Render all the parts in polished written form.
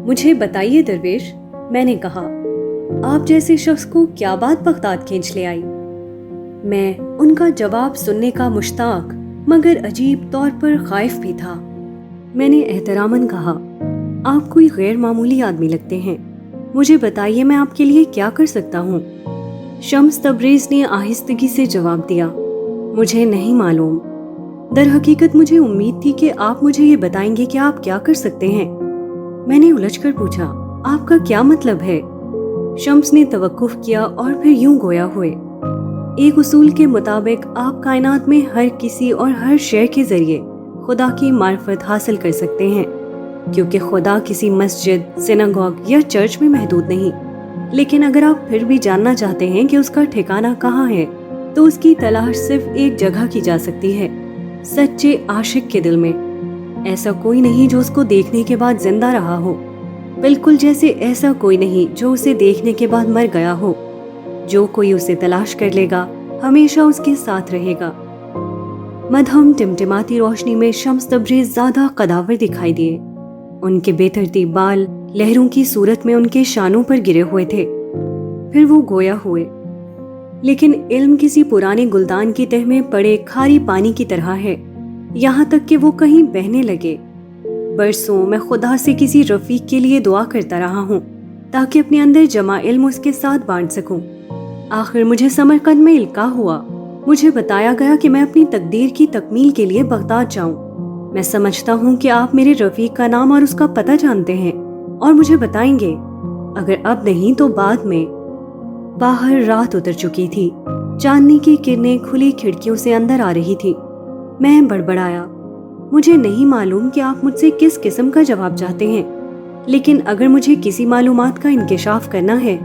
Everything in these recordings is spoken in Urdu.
مجھے بتائیے درویش، میں نے کہا، آپ جیسے شخص کو کیا بات بغداد کھینچ لے آئی؟ میں ان کا جواب سننے کا مشتاق مگر عجیب طور پر خائف بھی تھا۔ میں نے احتراماً کہا، آپ کوئی غیر معمولی آدمی لگتے ہیں، مجھے بتائیے میں آپ کے لیے کیا کر سکتا ہوں؟ شمس تبریز نے آہستگی سے جواب دیا، مجھے نہیں معلوم۔ در حقیقت مجھے امید تھی کہ آپ مجھے یہ بتائیں گے کہ آپ کیا کر سکتے ہیں۔ میں نے الجھ کر پوچھا، آپ کا کیا مطلب ہے؟ شمس نے توقف کیا اور پھر یوں گویا ہوئے، ایک اصول کے مطابق آپ کائنات میں ہر کسی اور ہر شے کے ذریعے خدا کی معرفت حاصل کر سکتے ہیں، کیونکہ خدا کسی مسجد، سیناگوگ یا چرچ میں محدود نہیں۔ لیکن اگر آپ پھر بھی جاننا چاہتے ہیں کہ اس کا ٹھکانہ کہاں ہے، تو اس کی تلاش صرف ایک جگہ کی جا سکتی ہے، سچے عاشق کے دل میں۔ ایسا کوئی نہیں جو اس کو دیکھنے کے بعد زندہ رہا ہو، بالکل جیسے ایسا کوئی نہیں جو اسے دیکھنے کے بعد مر گیا ہو۔ جو کوئی اسے تلاش کر لے گا ہمیشہ اس کے ساتھ رہے گا۔ مدھم ٹمٹماتی روشنی میں شمس تبریز زیادہ قداور دکھائی دیے۔ ان کے بے ترتیب بال لہروں کی صورت میں ان کے شانوں پر گرے ہوئے تھے۔ پھر وہ گویا ہوئے، لیکن علم کسی پرانے گلدان کی تہ میں پڑے کھاری پانی کی طرح ہے، یہاں تک کہ وہ کہیں بہنے لگے۔ برسوں میں خدا سے کسی رفیق کے لیے دعا کرتا رہا ہوں تاکہ اپنے اندر جمع علم اس کے ساتھ بانٹ سکوں۔ آخر مجھے سمرقند میں القاء ہوا۔ مجھے بتایا گیا کہ میں اپنی تقدیر کی تکمیل کے لیے بغداد جاؤں۔ میں سمجھتا ہوں کہ آپ میرے رفیق کا نام اور اس کا پتہ جانتے ہیں اور مجھے بتائیں گے، اگر اب نہیں تو بعد میں۔ باہر رات اتر چکی تھی، چاندنی کی کرنیں کھلی کھڑکیوں سے اندر آ رہی تھی۔ میں بڑبڑایا، مجھے نہیں معلوم کہ آپ مجھ سے کس قسم کا جواب چاہتے ہیں، لیکن اگر مجھے کسی معلومات کا انکشاف کرنا ہے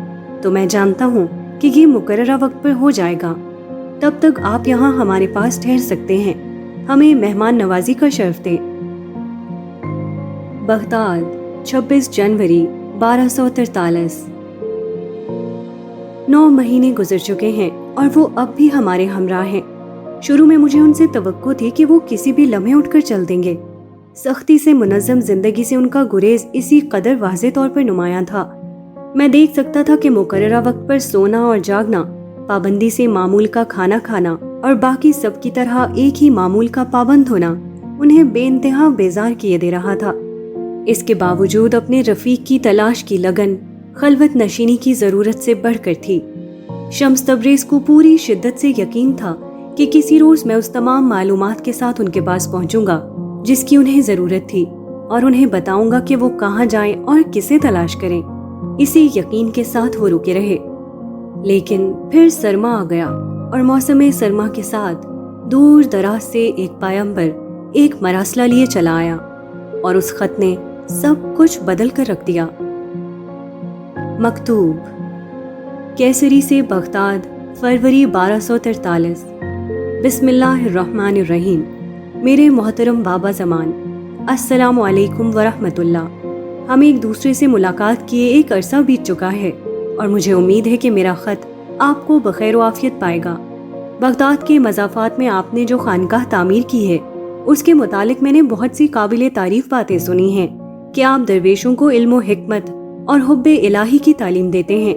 تو میں جانتا ہوں کہ یہ مقررہ وقت پر ہو جائے گا۔ تب تک آپ یہاں ہمارے پاس ٹھہر سکتے ہیں، ہمیں مہمان نوازی کا شرف دیں۔ بغداد، 26 جنوری 1243۔ 9 مہینے گزر چکے ہیں اور وہ اب بھی ہمارے ہمراہ ہیں۔ شروع میں مجھے ان سے توقع تھی کہ وہ کسی بھی لمحے اٹھ کر چل دیں گے۔ سختی سے منظم زندگی سے ان کا گریز اسی قدر واضح طور پر نمایاں تھا۔ میں دیکھ سکتا تھا کہ مقررہ وقت پر سونا اور جاگنا، پابندی سے معمول کا کھانا کھانا اور باقی سب کی طرح ایک ہی معمول کا پابند ہونا انہیں بے انتہا بیزار کیے دے رہا تھا۔ اس کے باوجود اپنے رفیق کی تلاش کی لگن خلوت نشینی کی ضرورت سے بڑھ کر تھی۔ شمس تبریز کو پوری شدت سے یقین تھا کہ کسی روز میں اس تمام معلومات کے ساتھ ان کے پاس پہنچوں گا جس کی انہیں ضرورت تھی، اور انہیں بتاؤں گا کہ وہ کہاں جائیں اور کسے تلاش کریں۔ اسی یقین کے ساتھ وہ رکے رہے۔ لیکن پھر سرما آ گیا اور موسم سرما کے ساتھ دور دراز سے ایک پیغمبر ایک مراسلہ لیے چلا آیا، اور اس خط نے سب کچھ بدل کر رکھ دیا۔ مکتوب: کیسری سے بغداد، فروری 1243۔ بسم اللہ الرحمن الرحیم۔ میرے محترم بابا زمان، السلام علیکم ورحمۃ اللہ۔ ہم ایک دوسرے سے ملاقات کیے ایک عرصہ بیت چکا ہے، اور مجھے امید ہے کہ میرا خط آپ کو بخیر و عافیت پائے گا۔ بغداد کے مضافات میں آپ نے جو خانقاہ تعمیر کی ہے، اس کے متعلق میں نے بہت سی قابل تعریف باتیں سنی ہیں کہ آپ درویشوں کو علم و حکمت اور حب الہی کی تعلیم دیتے ہیں۔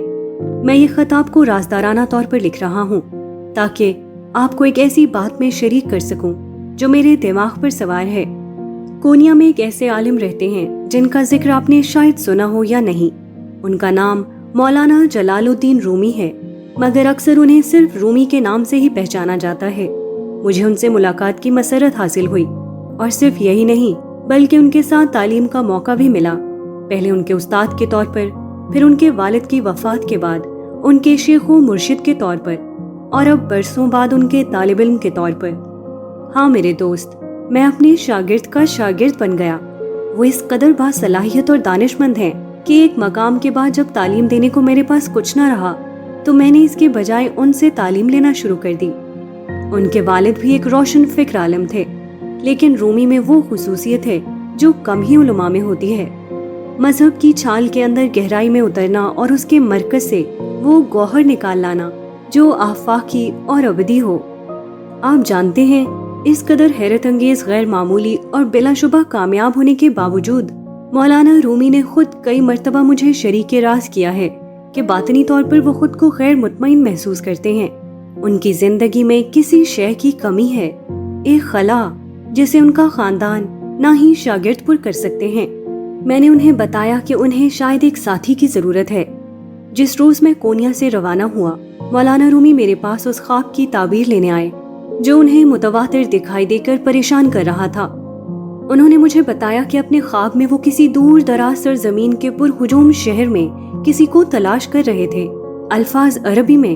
میں یہ خط آپ کو رازدارانہ طور پر لکھ رہا ہوں تاکہ آپ کو ایک ایسی بات میں شریک کر سکوں جو میرے دماغ پر سوار ہے۔ کونیا میں ایک ایسے عالم رہتے ہیں جن کا ذکر آپ نے شاید سنا ہو یا نہیں۔ ان کا نام مولانا جلال الدین رومی ہے، مگر اکثر انہیں صرف رومی کے نام سے ہی پہچانا جاتا ہے۔ مجھے ان سے ملاقات کی مسرت حاصل ہوئی، اور صرف یہی نہیں بلکہ ان کے ساتھ تعلیم کا موقع بھی ملا، پہلے ان کے استاد کے طور پر، پھر ان کے والد کی وفات کے بعد ان کے شیخ و مرشد کے طور پر، اور اب برسوں بعد ان کے طالب علم کے طور پر۔ ہاں میرے دوست، میں اپنے شاگرد کا شاگرد بن گیا۔ وہ اس قدر باصلاحیت اور دانش مند ہیں کہ ایک مقام کے بعد جب تعلیم دینے کو میرے پاس کچھ نہ رہا تو میں نے اس کے بجائے ان سے تعلیم لینا شروع کر دی۔ ان کے والد بھی ایک روشن فکر عالم تھے، لیکن رومی میں وہ خصوصیت ہے جو کم ہی علماء میں ہوتی ہے، مذہب کی چھال کے اندر گہرائی میں اترنا اور اس کے مرکز سے وہ گوہر نکال لانا جو آفاقی اور ابدی ہو۔ آپ جانتے ہیں، اس قدر حیرت انگیز، غیر معمولی اور بلا شبہ کامیاب ہونے کے باوجود مولانا رومی نے خود کئی مرتبہ مجھے شریک راز کیا ہے کہ باطنی طور پر وہ خود کو غیر مطمئن محسوس کرتے ہیں. ان کی زندگی میں کسی شے کی کمی ہے، ایک خلا جسے ان کا خاندان نہ ہی شاگرد پر کر سکتے ہیں. میں نے انہیں بتایا کہ انہیں شاید ایک ساتھی کی ضرورت ہے. جس روز میں کونیا سے روانہ ہوا، مولانا رومی میرے پاس اس خواب کی تعبیر لینے آئے جو انہیں متواتر دکھائی دے کر پریشان کر رہا تھا. انہوں نے مجھے بتایا کہ اپنے خواب میں وہ کسی دور دراز سرزمین کے پرہجوم شہر میں کسی کو تلاش کر رہے تھے. الفاظ عربی میں: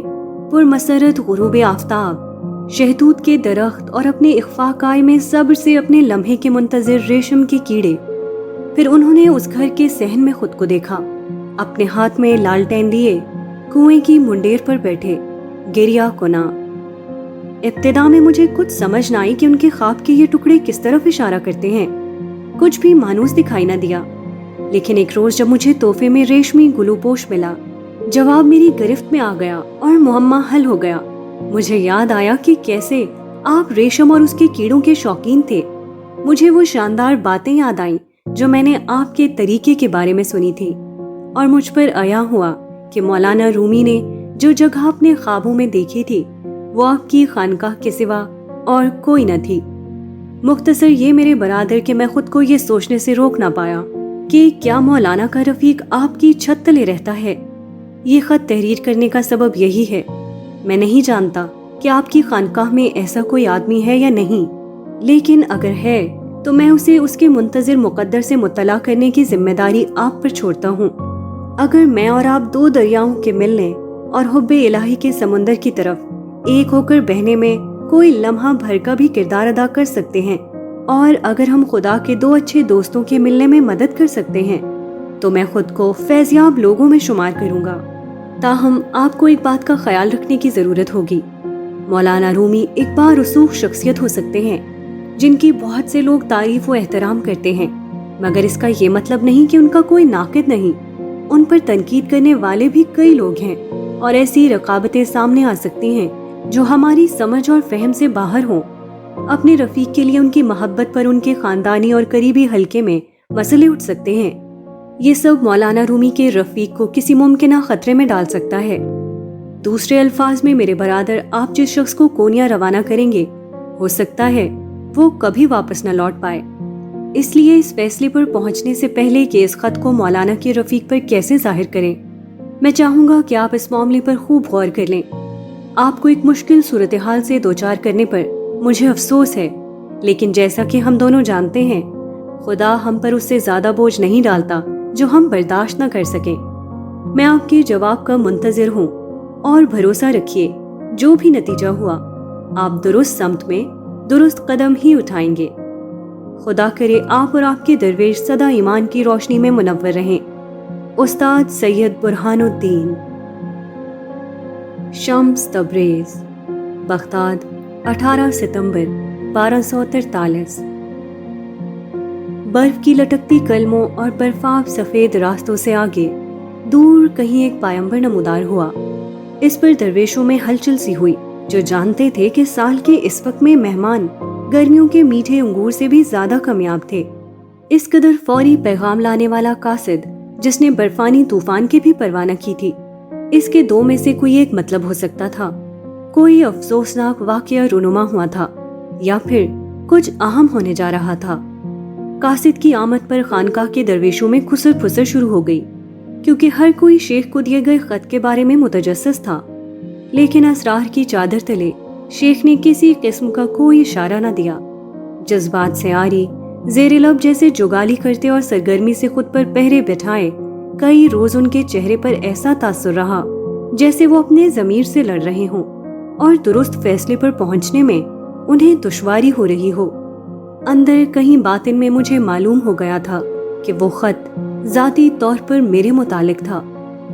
پرمسرت غروب آفتاب، شہتوت کے درخت اور اپنے اخفاء کائے میں صبر سے اپنے لمحے کے منتظر ریشم کے کیڑے. پھر انہوں نے اس گھر کے صحن میں خود کو دیکھا، اپنے ہاتھ میں لالٹین لیے کنویں کی منڈیر پر بیٹھے گریا کنا. ابتدا میں مجھے کچھ سمجھ نہ آئی کہ ان کے خواب کے یہ ٹکڑے کس طرف اشارہ کرتے ہیں. کچھ بھی مانوس دکھائی نہ دیا. لیکن ایک روز جب مجھے تحفے میں ریشمی گلوپوش ملا، جواب میری گرفت میں آ گیا اور معمہ حل ہو گیا. مجھے یاد آیا کہ کیسے آپ ریشم اور اس کے کیڑوں کے شوقین تھے. مجھے وہ شاندار باتیں یاد آئیں جو میں نے آپ کے طریقے کے بارے میں سنی تھی، اور مجھ پر عیا ہوا کہ مولانا رومی نے جو جگہ اپنے خوابوں میں دیکھی تھی وہ آپ کی خانقاہ کے سوا اور کوئی نہ تھی. مختصر یہ میرے برادر کہ میں خود کو یہ سوچنے سے روک نہ پایا کہ کیا مولانا کا رفیق آپ کی چھت تلے رہتا ہے. یہ خط تحریر کرنے کا سبب یہی ہے. میں نہیں جانتا کہ آپ کی خانقاہ میں ایسا کوئی آدمی ہے یا نہیں، لیکن اگر ہے تو میں اسے اس کے منتظر مقدر سے مطلع کرنے کی ذمہ داری آپ پر چھوڑتا ہوں. اگر میں اور آپ دو دریاؤں کے ملنے اور حب الہی کے سمندر کی طرف ایک ہو کر بہنے میں کوئی لمحہ بھر کا بھی کردار ادا کر سکتے ہیں، اور اگر ہم خدا کے دو اچھے دوستوں کے ملنے میں مدد کر سکتے ہیں، تو میں خود کو فیضیاب لوگوں میں شمار کروں گا. تاہم آپ کو ایک بات کا خیال رکھنے کی ضرورت ہوگی. مولانا رومی ایک بارسوخ شخصیت ہو سکتے ہیں جن کی بہت سے لوگ تعریف و احترام کرتے ہیں، مگر اس کا یہ مطلب نہیں کہ ان کا کوئی ناقد نہیں. ان پر تنقید کرنے والے بھی کئی لوگ ہیں، اور ایسی رقابتیں سامنے آ سکتی ہیں جو ہماری سمجھ اور فہم سے باہر ہوں. اپنے رفیق کے لیے ان کی محبت پر ان کے خاندانی اور قریبی حلقے میں مسئلے اٹھ سکتے ہیں. یہ سب مولانا رومی کے رفیق کو کسی ممکنہ خطرے میں ڈال سکتا ہے. دوسرے الفاظ میں میرے برادر، آپ جس شخص کو کونیا روانہ کریں گے ہو سکتا ہے وہ کبھی واپس نہ لوٹ پائے. اس لیے اس فیصلے پر پہنچنے سے پہلے کہ اس خط کو مولانا کے رفیق پر کیسے ظاہر کریں، میں چاہوں گا کہ آپ اس معاملے پر خوب غور کر لیں. آپ کو ایک مشکل صورتحال سے دوچار کرنے پر مجھے افسوس ہے، لیکن جیسا کہ ہم دونوں جانتے ہیں، خدا ہم پر اس سے زیادہ بوجھ نہیں ڈالتا جو ہم برداشت نہ کر سکیں. میں آپ کے جواب کا منتظر ہوں، اور بھروسہ رکھیے جو بھی نتیجہ ہوا آپ درست سمت میں درست قدم ہی اٹھائیں گے. خدا کرے آپ اور آپ کے درویش سدا ایمان کی روشنی میں منور رہیں. استاد سید برہان الدین. شمس تبریز، بغداد، 18 ستمبر 1243. برف کی لٹکتی کلموں اور برفاب سفید راستوں سے آگے دور کہیں ایک پیمبر نمودار ہوا. اس پر درویشوں میں ہلچل سی ہوئی جو جانتے تھے کہ سال کے اس وقت میں مہمان گرمیوں کے میٹھے انگور سے بھی زیادہ کامیاب تھے. اس قدر فوری پیغام لانے والا قاصد جس نے برفانی طوفان کی بھی پرواہ نہ کی تھی. اس کے دو میں سے کوئی ایک مطلب ہو سکتا تھا. کوئی افسوسناک واقعہ رونما ہوا تھا، یا پھر کچھ اہم ہونے جا رہا تھا. قاصد کی آمد پر خانقاہ کے درویشوں میں خسر پھسر شروع ہو گئی، کیونکہ ہر کوئی شیخ کو دیے گئے خط کے بارے میں متجسس تھا. لیکن اسرار کی چادر تلے شیخ نے کسی قسم کا کوئی اشارہ نہ دیا. جذبات سے آری زیر لب جیسے جگالی کرتے اور سرگرمی سے خود پر پہرے بٹھائے کئی روز ان کے چہرے پر ایسا تاثر رہا جیسے وہ اپنے ضمیر سے لڑ رہے ہوں اور درست فیصلے پر پہنچنے میں انہیں دشواری ہو رہی ہو. اندر کہیں باطن میں مجھے معلوم ہو گیا تھا کہ وہ خط ذاتی طور پر میرے متعلق تھا،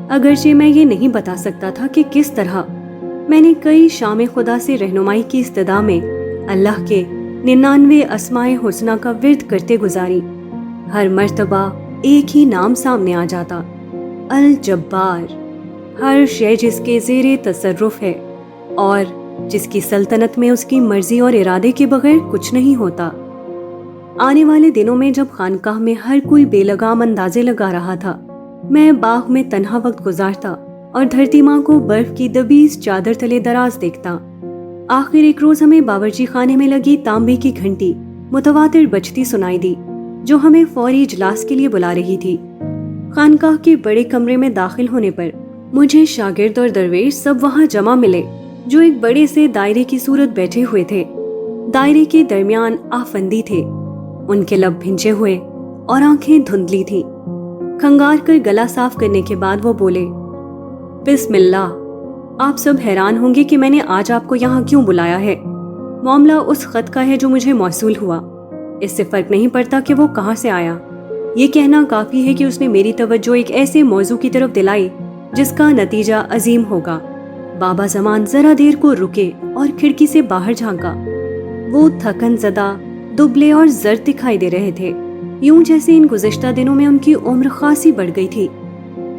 اگرچہ میں یہ نہیں بتا سکتا تھا کہ کس طرح. میں نے کئی شام خدا سے رہنمائی کی استدعا میں اللہ کے 99 اسمائے حسنہ کا ورد کرتے گزاری. ہر مرتبہ ایک ہی نام سامنے آ جاتا، الجبار. ہر شے جس کے زیر تصرف ہے اور جس کی سلطنت میں اس کی مرضی اور ارادے کے بغیر کچھ نہیں ہوتا. آنے والے دنوں میں جب خانقاہ میں ہر کوئی بے لگام اندازے لگا رہا تھا، میں باغ میں تنہا وقت گزارتا اور دھرتی ماں کو برف کی دبیز چادر تلے دراز دیکھتا۔ آخر ایک روز ہمیں باورچی خانے میں لگی تانبے کی گھنٹی متواتر بجتی سنائی دی، جو ہمیں فوری اجلاس کے لیے بلا رہی تھی۔ خانقاہ کے بڑے کمرے میں داخل ہونے پر مجھے شاگرد اور درویش سب وہاں جمع ملے، جو ایک بڑے سے دائرے کی صورت بیٹھے ہوئے تھے۔ دائرے کے درمیان آفندی تھے، ان کے لب بھنچے ہوئے اور آنکھیں دھندلی تھیں۔ کھنگار کر گلا صاف کرنے کے بعد وہ بولے، بسم اللہ۔ آپ سب حیران ہوں گے کہ میں نے آج آپ کو یہاں کیوں بلایا ہے۔ معاملہ اس خط کا ہے جو مجھے موصول ہوا۔ اس سے فرق نہیں پڑتا کہ وہ کہاں سے آیا، یہ کہنا کافی ہے کہ اس نے میری توجہ ایک ایسے موضوع کی طرف دلائی جس کا نتیجہ عظیم ہوگا۔ بابا زمان ذرا دیر کو رکے اور کھڑکی سے باہر جھانکا۔ وہ تھکن زدہ، دبلے اور زرد دکھائی دے رہے تھے، یوں جیسے ان گزشتہ دنوں میں ان کی عمر خاصی بڑھ گئی تھی۔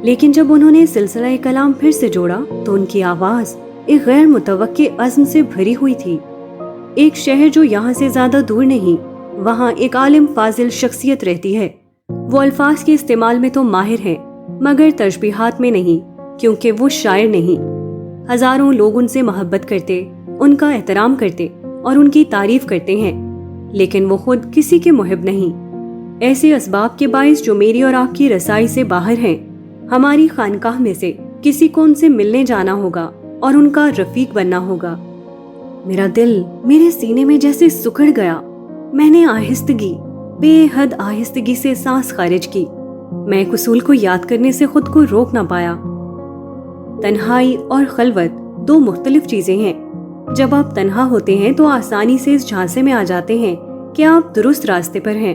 لیکن جب انہوں نے سلسلہ کلام پھر سے جوڑا تو ان کی آواز ایک غیر متوقع عزم سے بھری ہوئی تھی۔ ایک شہر جو یہاں سے زیادہ دور نہیں، وہاں ایک عالم فاضل شخصیت رہتی ہے۔ وہ الفاظ کے استعمال میں تو ماہر ہیں، مگر تشبیہات میں نہیں، کیونکہ وہ شاعر نہیں۔ ہزاروں لوگ ان سے محبت کرتے، ان کا احترام کرتے اور ان کی تعریف کرتے ہیں، لیکن وہ خود کسی کے محب نہیں۔ ایسے اسباب کے باعث جو میری اور آپ کی رسائی سے باہر ہیں، ہماری خانقاہ میں سے کسی کو ان سے ملنے جانا ہوگا اور ان کا رفیق بننا ہوگا۔ میرا دل میرے سینے میں جیسے سکڑ گیا۔ میں نے آہستگی، بے حد آہستگی سے سانس خارج کی۔ میں ایک اصول کو یاد کرنے سے خود کو روک نہ پایا۔ تنہائی اور خلوت دو مختلف چیزیں ہیں۔ جب آپ تنہا ہوتے ہیں تو آسانی سے اس جھانسے میں آ جاتے ہیں کہ آپ درست راستے پر ہیں۔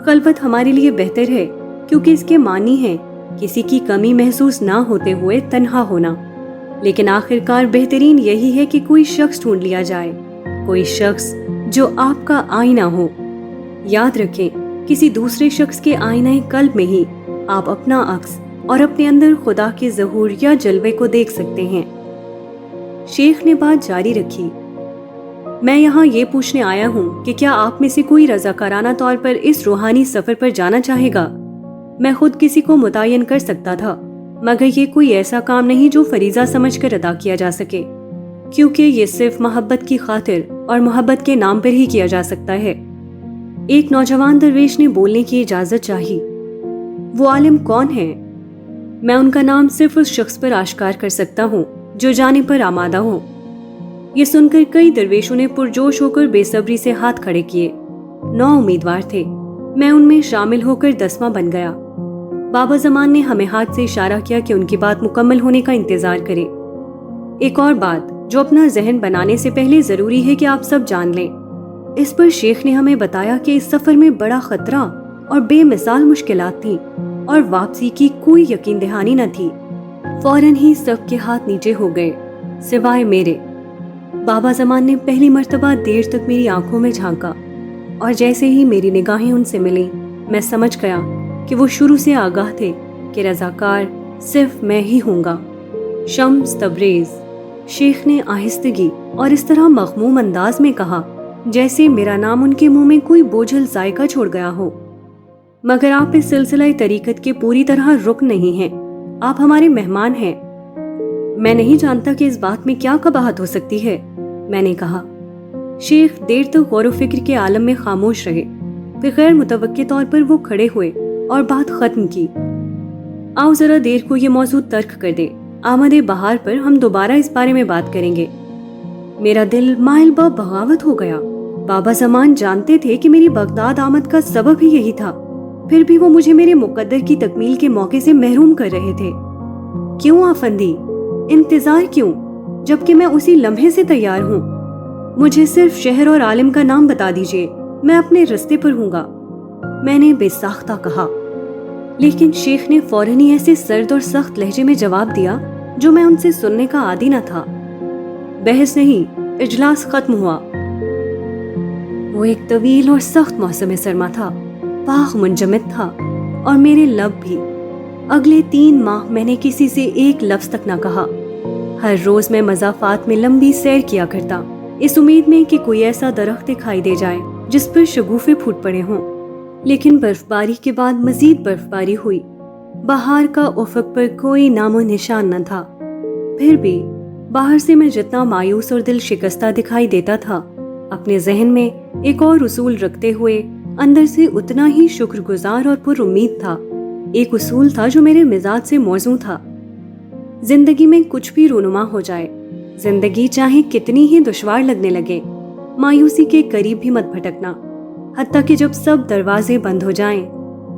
خلوت ہمارے لیے بہتر ہے کیونکہ اس کے معنی ہیں کسی کی کمی محسوس نہ ہوتے ہوئے تنہا ہونا۔ لیکن آخرکار بہترین یہی ہے کہ کوئی شخص ڈھونڈ لیا جائے، کوئی شخص جو آپ کا آئینہ ہو۔ یاد رکھیں، کسی دوسرے شخص کے آئینہ قلب میں ہی آپ اپنا عکس اور اپنے اندر خدا کے ظہور یا جلوے کو دیکھ سکتے ہیں۔ شیخ نے بات جاری رکھی، میں یہاں یہ پوچھنے آیا ہوں کہ کیا آپ میں سے کوئی رضاکارانہ طور پر اس روحانی سفر پر جانا چاہے گا؟ میں خود کسی کو متعین کر سکتا تھا، مگر یہ کوئی ایسا کام نہیں جو فریضہ سمجھ کر ادا کیا جا سکے، کیونکہ یہ صرف محبت کی خاطر اور محبت کے نام پر ہی کیا جا سکتا ہے۔ ایک نوجوان درویش نے بولنے کی اجازت چاہی۔ وہ عالم کون ہے؟ میں ان کا نام صرف اس شخص پر آشکار کر سکتا ہوں جو جانے پر آمادہ ہو۔ یہ سن کر کئی درویشوں نے پرجوش ہو کر بے صبری سے ہاتھ کھڑے کیے۔ 9 امیدوار تھے، میں ان میں شامل ہو کر 10واں بن گیا۔ بابا زمان نے ہمیں ہاتھ سے اشارہ کیا کہ ان کی بات مکمل ہونے کا انتظار کریں۔ ایک اور بات جو اپنا ذہن بنانے سے پہلے ضروری ہے کہ آپ سب جان لیں، اس پر شیخ نے ہمیں بتایا کہ اس سفر میں بڑا خطرہ اور بے مثال مشکلات تھیں اور واپسی کی کوئی یقین دہانی نہ تھی۔ فوراً ہی سب کے ہاتھ نیچے ہو گئے سوائے میرے۔ بابا زمان نے پہلی مرتبہ دیر تک میری آنکھوں میں جھانکا، اور جیسے ہی میری نگاہیں ان سے ملیں میں سمجھ گیا کہ وہ شروع سے آگاہ تھے کہ رضاکار صرف میں ہی ہوں گا۔ شمس تبریز، شیخ نے آہستگی اور اس طرح مغموم انداز میں کہا جیسے میرا نام ان کے منہ میں کوئی بوجھل ذائقہ چھوڑ گیا ہو۔ مگر آپ اس سلسلہ طریقت کے پوری طرح رکن نہیں ہیں، آپ ہمارے مہمان ہیں۔ میں نہیں جانتا کہ اس بات میں کیا قباحت ہو سکتی ہے، میں نے کہا۔ شیخ دیر تک غور و فکر کے عالم میں خاموش رہے، پھر غیر متوقع طور پر وہ کھڑے ہوئے اور بات ختم کی۔ آؤ ذرا دیر کو یہ موضوع ترک کر دیں، آمد بہار پر ہم دوبارہ اس بارے میں بات کریں گے۔ میرا دل مائل با بغاوت ہو گیا۔ بابا زمان جانتے تھے کہ میری بغداد آمد کا سبب ہی یہی تھا، پھر بھی وہ مجھے میرے مقدر کی تکمیل کے موقع سے محروم کر رہے تھے۔ کیوں آفندی؟ انتظار کیوں، جبکہ میں اسی لمحے سے تیار ہوں؟ مجھے صرف شہر اور عالم کا نام بتا دیجئے، میں اپنے رستے پر ہوں گا، میں نے بے ساختہ کہا۔ لیکن شیخ نے فوراً ہی ایسے سرد اور سخت لہجے میں جواب دیا جو میں ان سے سننے کا عادی نہ تھا۔ بحث نہیں، اجلاس ختم ہوا۔ وہ ایک طویل اور سخت موسم سرما تھا، باغ منجمد تھا اور میرے لب بھی۔ اگلے 3 ماہ میں نے کسی سے ایک لفظ تک نہ کہا۔ ہر روز میں مضافات میں لمبی سیر کیا کرتا، اس امید میں کہ کوئی ایسا درخت دکھائی دے جائے جس پر شگوفے پھوٹ پڑے ہوں، لیکن برفباری کے بعد مزید برفباری ہوئی۔ بہار کا افق پر کوئی نام و نشان نہ تھا۔ پھر بھی باہر سے میں جتنا مایوس اور دل شکستہ دکھائی دیتا تھا، اپنے ذہن میں ایک اور اصول رکھتے ہوئے اندر سے اتنا ہی شکر گزار اور پر امید تھا۔ ایک اصول تھا جو میرے مزاج سے موزوں تھا۔ زندگی میں کچھ بھی رونما ہو جائے، زندگی چاہے کتنی ہی دشوار لگنے لگے، مایوسی کے قریب بھی مت بھٹکنا۔ حتیٰ کہ جب سب دروازے بند ہو جائیں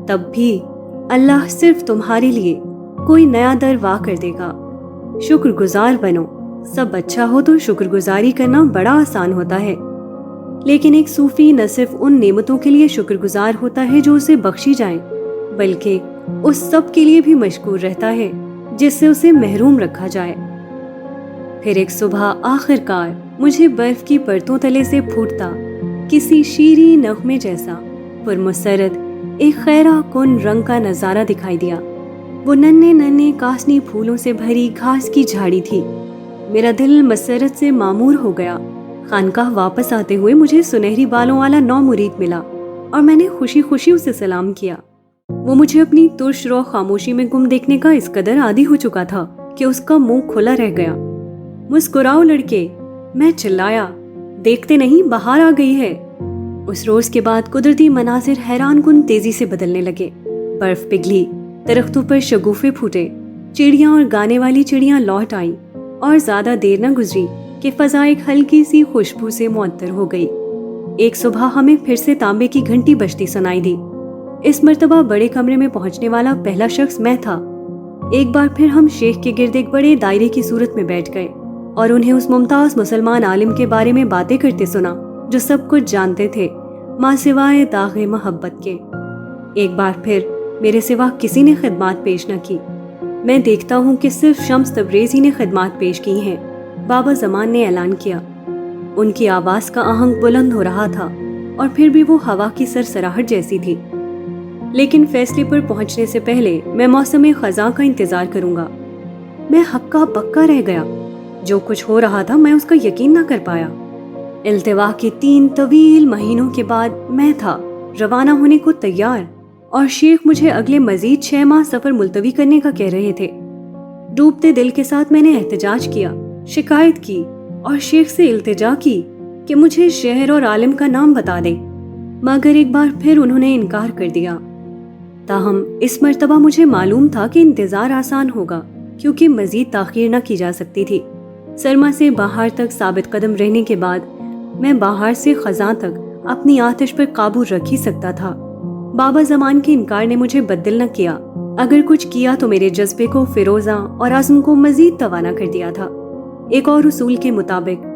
تب بھی اللہ صرف تمہارے لیے کوئی نیا در وا کر دے گا۔ شکر گزار بنو۔ سب اچھا ہو تو شکر گزاری کرنا بڑا آسان ہوتا ہے، لیکن ایک صوفی نہ صرف ان نعمتوں کے لیے شکر گزار ہوتا ہے جو اسے بخشی جائیں، بلکہ اس سب کے لیے بھی مشکور رہتا ہے جس سے اسے محروم رکھا جائے۔ پھر ایک صبح آخر کار مجھے برف کی پرتوں تلے سے پھوٹتا کسی شیریں نغمے جیسا پرمسرت ایک خیرہ کن رنگ کا نظارہ دکھائی دیا۔ وہ ننھے ننھے کاسنی پھولوں سے بھری گھاس کی جھاڑی تھی۔ میرا دل مسرت سے معمور ہو گیا۔ خانقاہ واپس آتے ہوئے مجھے سنہری بالوں والا نو مرید ملا اور میں نے خوشی خوشی اسے سلام کیا۔ وہ مجھے اپنی ترش رو خاموشی میں گم دیکھنے کا اس قدر عادی ہو چکا تھا کہ اس کا منہ کھلا رہ گیا۔ مسکراؤ لڑکے، میں چلایا، دیکھتے نہیں بہار آ گئی ہے۔ اس روز کے بعد قدرتی مناظر حیران کن تیزی سے بدلنے لگے۔ برف پگھلی، درختوں پر شگوفے پھوٹے، چڑیاں اور گانے والی چڑیاں لوٹ آئیں، اور زیادہ دیر نہ گزری کہ فضا ایک ہلکی سی خوشبو سے معطر ہو گئی۔ ایک صبح ہمیں پھر سے تانبے کی گھنٹی بجتی سنائی دی۔ اس مرتبہ بڑے کمرے میں پہنچنے والا پہلا شخص میں تھا۔ ایک بار پھر ہم شیخ کے گرد ایک بڑے دائرے کی صورت میں بیٹھ گئے اور انہیں اس ممتاز مسلمان عالم کے بارے میں باتیں کرتے سنا جو سب کچھ جانتے تھے ماں سوائے داغ محبت کے۔ ایک بار پھر میرے سوا کسی نے خدمات پیش نہ کی۔ میں دیکھتا ہوں کہ صرف شمس تبریز ہی نے خدمات پیش کی ہیں، بابا زمان نے اعلان کیا۔ ان کی آواز کا آہنگ بلند ہو رہا تھا اور پھر بھی وہ ہوا کی سرسراہٹ جیسی تھی۔ لیکن فیصلے پر پہنچنے سے پہلے میں موسم خزاں کا انتظار کروں گا۔ میں ہکا بکا رہ گیا۔ جو کچھ ہو رہا تھا میں اس کا یقین نہ کر پایا۔ التوا کے 3 طویل مہینوں کے بعد میں تھا روانہ ہونے کو تیار، اور شیخ مجھے اگلے مزید 6 ماہ سفر ملتوی کرنے کا کہہ رہے تھے۔ ڈوبتے دل کے ساتھ میں نے احتجاج کیا، شکایت کی اور شیخ سے التجا کی کہ مجھے شہر اور عالم کا نام بتا دے، مگر ایک بار پھر انہوں نے انکار کر دیا۔ تاہم اس مرتبہ مجھے معلوم تھا کہ انتظار آسان ہوگا، کیونکہ مزید تاخیر نہ کی جا سکتی تھی۔ سرما سے بہار تک ثابت قدم رہنے کے بعد میں بہار سے خزاں تک اپنی آتش پر قابو رکھ ہی سکتا تھا۔ بابا زمان کے انکار نے مجھے بدل نہ کیا، اگر کچھ کیا تو میرے جذبے کو فیروزاں اور عزم کو مزید توانا کر دیا تھا۔ ایک اور اصول کے مطابق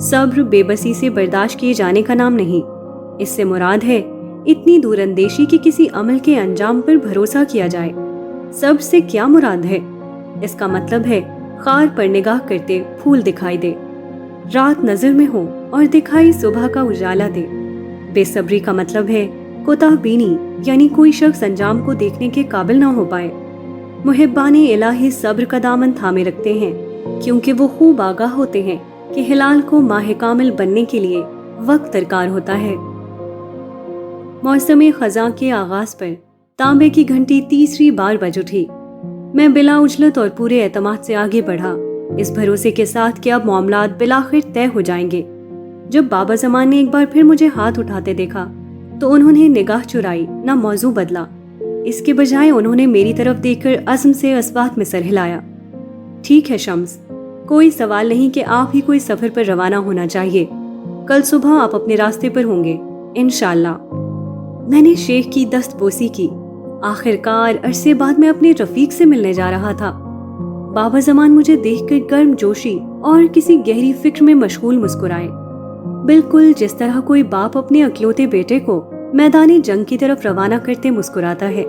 صبر بے بسی سے برداشت کیے جانے کا نام نہیں۔ اس سے مراد ہے اتنی دور اندیشی کہ کسی عمل کے انجام پر بھروسہ کیا جائے۔ صبر سے کیا مراد ہے؟ اس کا مطلب ہے خار پر نگاہ کرتے پھول دکھائی دے، رات نظر میں ہو اور دکھائی صبح کا اجالا دے۔ بے صبری کا مطلب ہے کوتاہ بینی، یعنی کوئی شخص انجام کو دیکھنے کے قابل نہ ہو پائے۔ محبان الہی صبر کا دامن تھامے رکھتے ہیں، کیونکہ وہ خوب آگاہ ہوتے ہیں کہ ہلال کو ماہ کامل بننے کے لیے وقت درکار ہوتا ہے۔ موسم خزاں کے آغاز پر تانبے کی گھنٹی تیسری بار بج اٹھی۔ میں بلا عجلت اور پورے اعتماد سے آگے بڑھا، اس بھروسے کے ساتھ کہ اب معاملات بالآخر طے ہو جائیں گے۔ جب بابا زمان نے ایک بار پھر مجھے ہاتھ اٹھاتے دیکھا تو انہوں نے نگاہ چرائی، نہ موضوع بدلا۔ اس کے بجائے انہوں نے میری طرف دیکھ کر عزم سے اسبات میں سر ہلایا۔ ٹھیک ہے شمس، کوئی سوال نہیں کہ آپ ہی کوئی سفر پر روانہ ہونا چاہیے۔ کل صبح آپ اپنے راستے پر ہوں گے انشاءاللہ۔ میں نے شیخ کی دست بوسی کی۔ آخر کار عرصے بعد میں اپنے رفیق سے ملنے جا رہا تھا۔ بابا زمان مجھے دیکھ کر گرم جوشی اور کسی گہری فکر میں مشغول مسکرائے، بالکل جس طرح کوئی باپ اپنے اکلوتے بیٹے کو میدان جنگ کی طرف روانہ کرتے مسکراتا ہے۔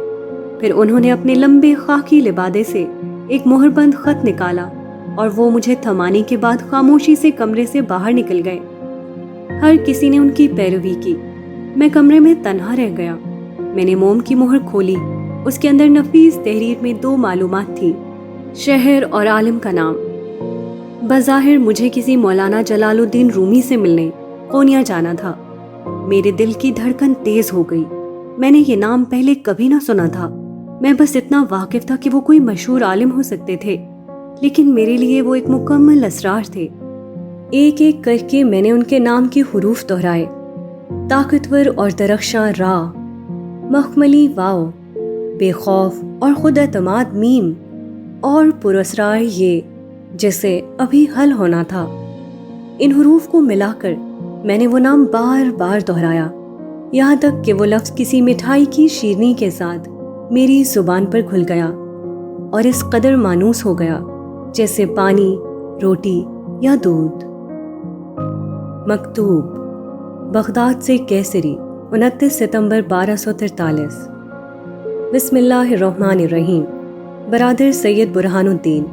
پھر انہوں نے اپنے لمبے خاکی لبادے سے ایک مہر بند خط نکالا اور وہ مجھے تھمانے کے بعد خاموشی سے کمرے سے باہر نکل گئے۔ ہر کسی نے ان کی پیروی کی۔ میں کمرے میں تنہا رہ گیا۔ میں نے موم کی مہر کھولی۔ اس کے اندر نفیس تحریر میں 2 معلومات تھیں، شہر اور عالم کا نام۔ بظاہر مجھے کسی مولانا جلال الدین رومی سے ملنے قونیا جانا تھا، میرے دل کی دھڑکن تیز ہو گئی۔ میں نے یہ نام پہلے کبھی نہ سنا تھا۔ میں بس اتنا واقف تھا کہ وہ کوئی مشہور عالم ہو سکتے تھے، لیکن میرے لیے وہ ایک مکمل اسرار تھے۔ ایک ایک کر کے میں نے ان کے نام کے حروف دہرائے۔ طاقتور اور درخشاں را، مخملی واو، بے خوف اور خود اعتماد میم، اور پراسرار یہ، جسے ابھی حل ہونا تھا۔ ان حروف کو ملا کر میں نے وہ نام بار بار دہرایا، یہاں تک کہ وہ لفظ کسی مٹھائی کی شیرنی کے ساتھ میری زبان پر گھل گیا اور اس قدر مانوس ہو گیا جیسے پانی، روٹی یا دودھ۔ مکتوب، بغداد سے کیسری، 29 ستمبر 1243۔ بسم اللہ الرحمن الرحیم۔ برادر سید برہان الدین،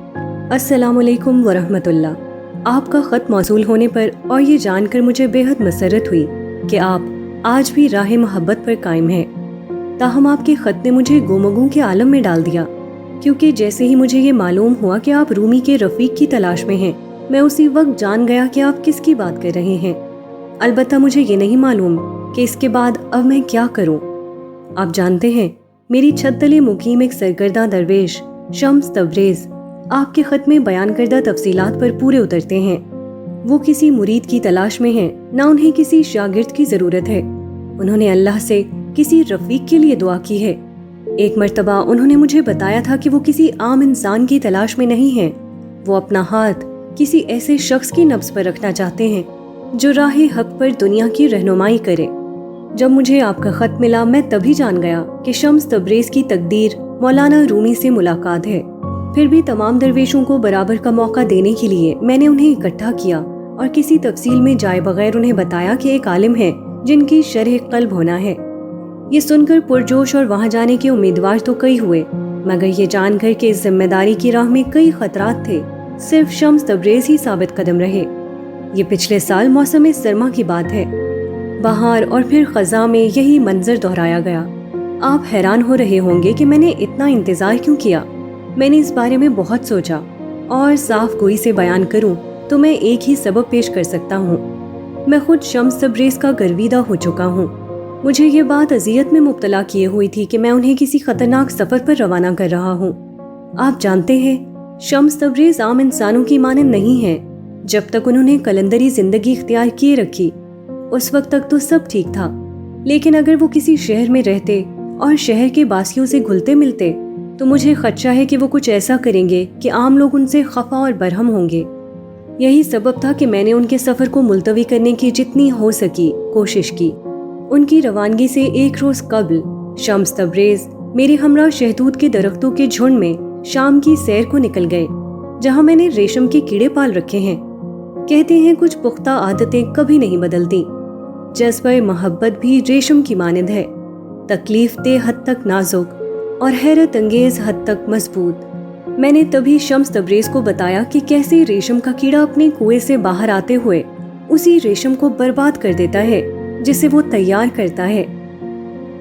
السلام علیکم ورحمۃ اللہ۔ آپ کا خط موصول ہونے پر اور یہ جان کر مجھے بے حد مسرت ہوئی کہ آپ آج بھی راہ محبت پر قائم ہیں۔ تاہم آپ کے خط نے مجھے گومگوں کے عالم میں ڈال دیا، کیونکہ جیسے ہی مجھے یہ معلوم ہوا کہ آپ رومی کے رفیق کی تلاش میں ہیں، میں اسی وقت جان گیا کہ آپ کس کی بات کر رہے ہیں۔ البتہ مجھے یہ نہیں معلوم کہ اس کے بعد اب میں کیا کروں۔ آپ جانتے ہیں، میری چھت تلے مقیم ایک سرگردہ درویش شمس تبریز آپ کے خط میں بیان کردہ تفصیلات پر پورے اترتے ہیں۔ وہ کسی مرید کی تلاش میں ہیں، نہ انہیں کسی شاگرد کی ضرورت ہے۔ انہوں نے اللہ سے کسی رفیق کے لیے دعا کی ہے۔ ایک مرتبہ انہوں نے مجھے بتایا تھا کہ وہ کسی عام انسان کی تلاش میں نہیں ہیں، وہ اپنا ہاتھ کسی ایسے شخص کی نبض پر رکھنا چاہتے ہیں جو راہ حق پر دنیا کی رہنمائی کرے۔ جب مجھے آپ کا خط ملا، میں تبھی جان گیا کہ شمس تبریز کی تقدیر مولانا رومی سے ملاقات ہے۔ پھر بھی تمام درویشوں کو برابر کا موقع دینے کے لیے میں نے انہیں اکٹھا کیا اور کسی تفصیل میں جائے بغیر انہیں بتایا کہ ایک عالم ہے جن کی شرح قلب ہونا ہے۔ یہ سن کر پرجوش اور وہاں جانے کے امیدوار تو کئی ہوئے، مگر یہ جان کر کہ اس ذمہ داری کی راہ میں کئی خطرات تھے، صرف شمس تبریز ہی ثابت قدم رہے۔ یہ پچھلے سال موسم سرما کی بات ہے۔ بہار اور پھر خزاں میں یہی منظر دہرایا گیا۔ آپ حیران ہو رہے ہوں گے کہ میں نے اتنا انتظار کیوں کیا۔ میں نے اس بارے میں بہت سوچا، اور صاف گوئی سے بیان کروں تو میں ایک ہی سبب پیش کر سکتا ہوں۔ میں خود شمس تبریز کا گرویدہ ہو چکا ہوں۔ مجھے یہ بات اذیت میں مبتلا کیے ہوئی تھی کہ میں انہیں کسی خطرناک سفر پر روانہ کر رہا ہوں۔ آپ جانتے ہیں، شمس تبریز عام انسانوں کی مانند نہیں ہے۔ جب تک انہوں نے کلندری زندگی اختیار کیے رکھی، اس وقت تک تو سب ٹھیک تھا، لیکن اگر وہ کسی شہر میں رہتے اور شہر کے باسیوں سے گھلتے ملتے تو مجھے خدشہ ہے کہ وہ کچھ ایسا کریں گے کہ عام لوگ ان سے خفا اور برہم ہوں گے۔ یہی سبب تھا کہ میں نے ان کے سفر کو ملتوی کرنے کی جتنی ہو سکی کوشش کی۔ ان کی روانگی سے ایک روز قبل شمس تبریز میرے ہمراہ شہتوت کے درختوں کے جھنڈ میں شام کی سیر کو نکل گئے، جہاں میں نے ریشم کے کیڑے پال رکھے ہیں۔ کہتے ہیں کچھ پختہ عادتیں کبھی نہیں بدلتی۔ جذبہ محبت بھی ریشم کی مانند ہے، تکلیف دہ حد تک نازک اور حیرت انگیز حد تک مضبوط۔ میں نے تبھی شمس تبریز کو بتایا کہ کیسے ریشم کا کیڑا اپنے کنویں سے باہر آتے ہوئے اسی ریشم کو برباد کر دیتا ہے جسے وہ تیار کرتا ہے۔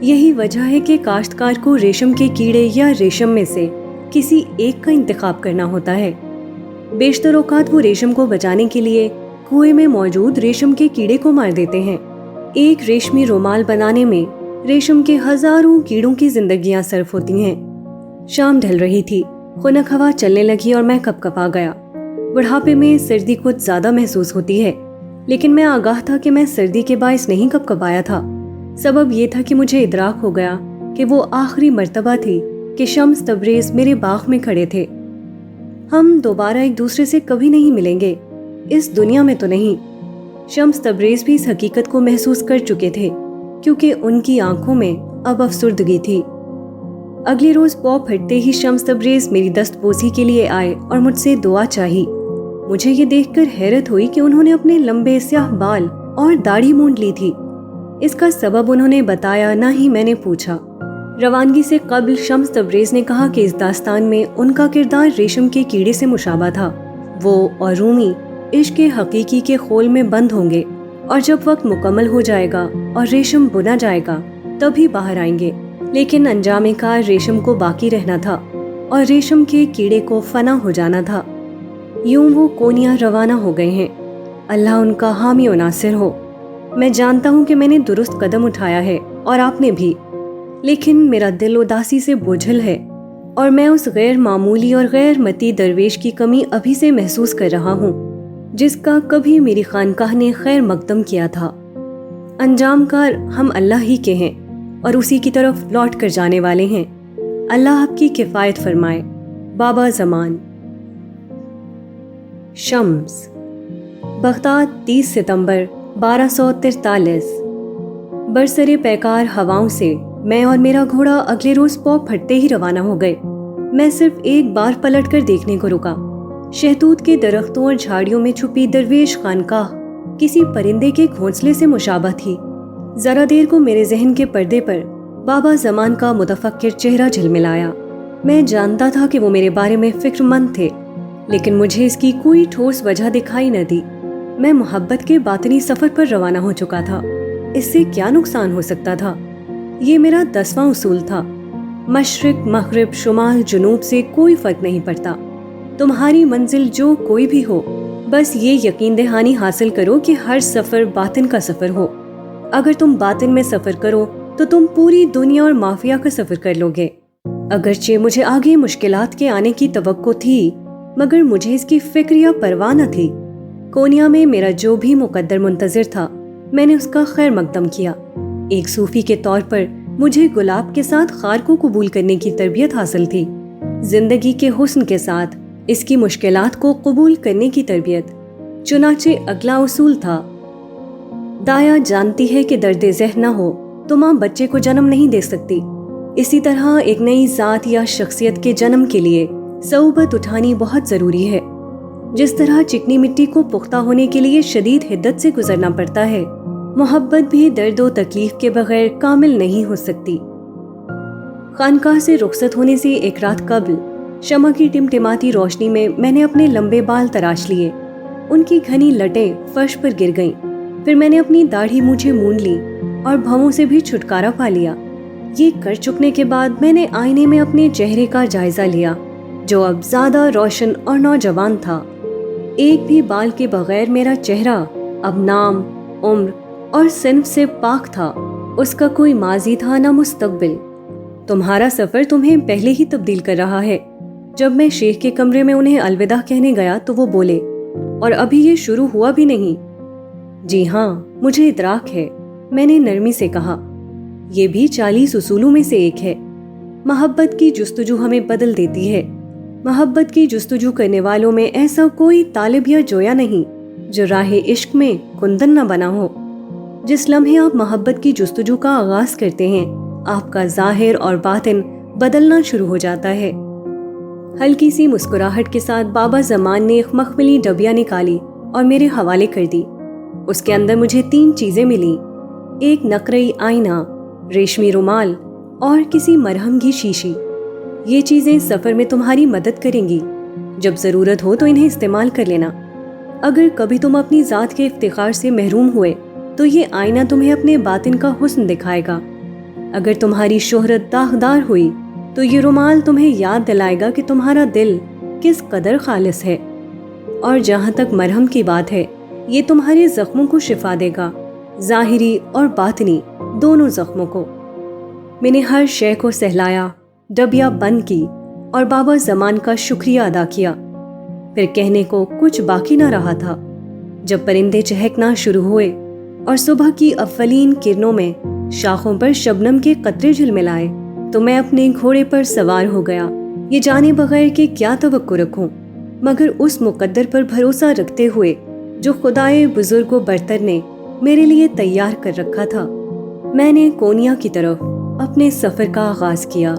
یہی وجہ ہے کہ کاشتکار کو ریشم کے کیڑے یا ریشم میں سے کسی ایک کا انتخاب کرنا ہوتا ہے۔ بیشتر اوقات وہ ریشم کو بچانے کے لیے کنویں میں موجود ریشم کے کیڑے کو مار دیتے ہیں۔ ایک ریشمی رومال بنانے میں ریشم کے ہزاروں کیڑوں کی زندگیاں صرف ہوتی ہیں۔ شام ڈھل رہی تھی، خنک ہوا چلنے لگی اور میں کپ کپا گیا۔ بڑھاپے میں سردی کچھ زیادہ محسوس ہوتی ہے، لیکن میں آگاہ تھا کہ میں سردی کے باعث نہیں کپ کپایا تھا۔ سبب یہ تھا کہ مجھے ادراک ہو گیا کہ وہ آخری مرتبہ تھی کہ شمس تبریز میرے باغ میں کھڑے تھے۔ ہم دوبارہ ایک دوسرے سے کبھی نہیں ملیں گے، اس دنیا میں تو نہیں۔ شمس تبریز بھی اس حقیقت کو محسوس کر چکے تھے، کیونکہ ان کی آنکھوں میں اب افسردگی تھی۔ اگلے روز پاؤں پھٹتے ہی شمس تبریز میری دست بوسی کے لیے آئے اور مجھ سے دعا چاہی۔ مجھے یہ دیکھ کر حیرت ہوئی کہ انہوں نے اپنے لمبے سیاہ بال اور داڑھی مونڈ لی تھی۔ اس کا سبب انہوں نے بتایا، نہ ہی میں نے پوچھا۔ روانگی سے قبل شمس تبریز نے کہا کہ اس داستان میں ان کا کردار ریشم کے کیڑے سے مشابہ تھا۔ وہ اور رومی عشق حقیقی کے خول میں بند ہوں گے، اور جب وقت مکمل ہو جائے گا اور ریشم بنا جائے گا تبھی باہر آئیں گے۔ لیکن انجام کار ریشم کو باقی رہنا تھا اور ریشم کے کیڑے کو فنا ہو جانا تھا۔ یوں وہ کونیاں روانہ ہو گئے ہیں۔ اللہ ان کا حامی و ناصر ہو۔ میں جانتا ہوں کہ میں نے درست قدم اٹھایا ہے اور آپ نے بھی، لیکن میرا دل اداسی سے بوجھل ہے اور میں اس غیر معمولی اور غیر متی درویش کی کمی ابھی سے محسوس کر رہا ہوں جس کا کبھی میری خانقاہ نے خیر مقدم کیا تھا۔ انجام کار ہم اللہ ہی کے ہیں اور اسی کی طرف لوٹ کر جانے والے ہیں۔ اللہ آپ کی کفایت فرمائے۔ بابا زمان۔ شمس، بغداد، 30 ستمبر 1243۔ برسر پیکار ہواؤں سے میں اور میرا گھوڑا اگلے روز پاؤں پھٹتے ہی روانہ ہو گئے۔ میں صرف ایک بار پلٹ کر دیکھنے کو رکا۔ شہتوت کے درختوں اور جھاڑیوں میں چھپی درویش خانقاہ کسی پرندے کے گھونسلے سے مشابہ تھی۔ ذرا دیر کو میرے ذہن کے پردے پر بابا زمان کا متفکر چہرہ جھلملایا۔ میں جانتا تھا کہ وہ میرے بارے میں فکر مند تھے، لیکن مجھے اس کی کوئی ٹھوس وجہ دکھائی نہ دی۔ میں محبت کے باطنی سفر پر روانہ ہو چکا تھا۔ اس سے کیا نقصان ہو سکتا تھا؟ یہ میرا 10واں اصول تھا۔ مشرق، مغرب، شمال، جنوب سے کوئی فرق نہیں پڑتا۔ تمہاری منزل جو کوئی بھی ہو، بس یہ یقین دہانی حاصل کرو کہ ہر سفر باطن کا سفر ہو۔ اگر تم باطن میں سفر کرو تو تم پوری دنیا اور مافیا کا سفر کر لو گے۔ اگرچہ مجھے آگے مشکلات کے آنے کی توقع تھی، مگر مجھے اس کی فکر یا پرواہ نہ تھی۔ کونیا میں میرا جو بھی مقدر منتظر تھا، میں نے اس کا خیر مقدم کیا۔ ایک صوفی کے طور پر مجھے گلاب کے ساتھ خار کو قبول کرنے کی تربیت حاصل تھی، زندگی کے حسن کے ساتھ اس کی مشکلات کو قبول کرنے کی تربیت۔ چنانچہ اگلا اصول تھا، دایا جانتی ہے کہ درد ذہن نہ ہو تو ماں بچے کو جنم نہیں دے سکتی۔ اسی طرح ایک نئی ذات یا شخصیت کے جنم کے لیے صعوبت اٹھانی بہت ضروری ہے۔ جس طرح چکنی مٹی کو پختہ ہونے کے لیے شدید حدت سے گزرنا پڑتا ہے، محبت بھی درد و تکلیف کے بغیر کامل نہیں ہو سکتی۔ خانقاہ سے رخصت ہونے سے ایک رات قبل شمع کی ٹمٹماتی روشنی میں نے اپنے لمبے بال تراش لیے۔ ان کی گھنی لٹیں فرش پر گر گئیں۔ پھر میں نے اپنی داڑھی مونچھیں مونڈ لی اور بھووں سے بھی چھٹکارا پا لیا۔ یہ کر چکنے کے بعد میں نے آئینے میں اپنے چہرے کا جائزہ لیا، جو اب زیادہ روشن اور نوجوان تھا۔ ایک بھی بال کے بغیر میرا چہرہ اب نام، عمر اور صنف سے پاک تھا۔ اس کا کوئی ماضی تھا نہ مستقبل۔ تمہارا سفر تمہیں پہلے ہی تبدیل کر رہا ہے۔ جب میں شیخ کے کمرے میں انہیں الوداع کہنے گیا تو وہ بولے، اور ابھی یہ شروع ہوا بھی نہیں۔ جی ہاں، مجھے ادراک ہے، میں نے نرمی سے کہا۔ یہ بھی 40 اصولوں میں سے ایک ہے۔ محبت کی جستجو ہمیں بدل دیتی ہے۔ محبت کی جستجو کرنے والوں میں ایسا کوئی طالب یا جویا نہیں جو راہ عشق میں کندن نہ بنا ہو۔ جس لمحے آپ محبت کی جستجو کا آغاز کرتے ہیں، آپ کا ظاہر اور باطن بدلنا شروع ہو جاتا ہے۔ ہلکی سی مسکراہٹ کے ساتھ بابا زمان نے ایک مخملی ڈبیا نکالی اور میرے حوالے کر دی۔ اس کے اندر مجھے 3 چیزیں ملیں، ایک نقرئی آئینہ، ریشمی رومال اور کسی مرہم کی شیشی۔ یہ چیزیں سفر میں تمہاری مدد کریں گی۔ جب ضرورت ہو تو انہیں استعمال کر لینا۔ اگر کبھی تم اپنی ذات کے افتخار سے محروم ہوئے تو یہ آئینہ تمہیں اپنے باطن کا حسن دکھائے گا۔ اگر تمہاری شہرت داغدار ہوئی تو یہ رومال تمہیں یاد دلائے گا کہ تمہارا دل کس قدر خالص ہے۔ اور جہاں تک مرہم کی بات ہے، یہ تمہارے زخموں کو شفا دے گا، ظاہری اور باطنی دونوں زخموں کو۔ میں نے ہر شے کو سہلایا، ڈبیا بند کی اور بابا زمان کا شکریہ ادا کیا۔ پھر کہنے کو کچھ باقی نہ رہا تھا۔ جب پرندے چہکنا شروع ہوئے اور صبح کی اولین کرنوں میں شاخوں پر شبنم کے قطرے جھلملائے تو میں اپنے گھوڑے پر سوار ہو گیا، یہ جانے بغیر کہ کیا توقع رکھوں، مگر اس مقدر پر بھروسہ رکھتے ہوئے جو خدائے بزرگ و برتر نے میرے لیے تیار کر رکھا تھا۔ میں نے کونیا کی طرف اپنے سفر کا آغاز کیا۔